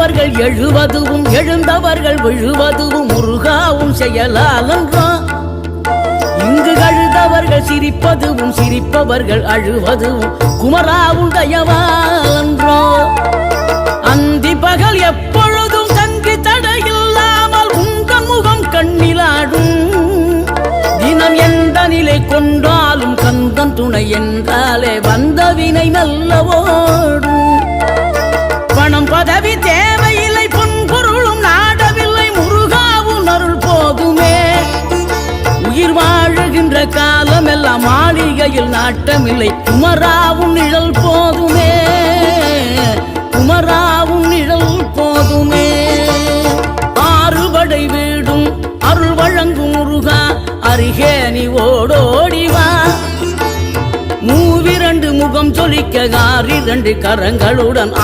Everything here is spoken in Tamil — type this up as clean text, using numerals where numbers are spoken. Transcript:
விழுந்தவர்கள் எழுவதுவும் எழுந்தவர்கள் விழுவதுவும் முருகாவும் செயலாலன்றோ இங்கு அழுதவர்கள் சிரிப்பதுவும் சிரிப்பவர்கள் அழுவதுவும் குமராவும் தயவாலன்றோ அந்தி பகல் எப்பொழுதும் தங்கி தடையில்லாமல் உங்கள் முகம் கண்ணிலாடும் தினம் எந்த நிலை கொண்டாலும் கந்தன் துணை என்றாலே வந்த வினை நல்ல ஓடும் பணம் பதவி தேவையில்லை பொன்பொருளும் நாடவில்லை முருகாவும் அருள் போதுமே உயிர் வாழுகின்ற காலம் எல்லாம் மாளிகையில் நாட்டமில்லை குமராவும் நிழல் போதுமே குமராவும் நிழல் போதுமே ஆறுபடை வீடும் அருள் வழங்கும் முருகா அருகே நீ ஓடோடிவா மூவிரண்டு முகம் சொலிக்க 6 கரங்களுடன்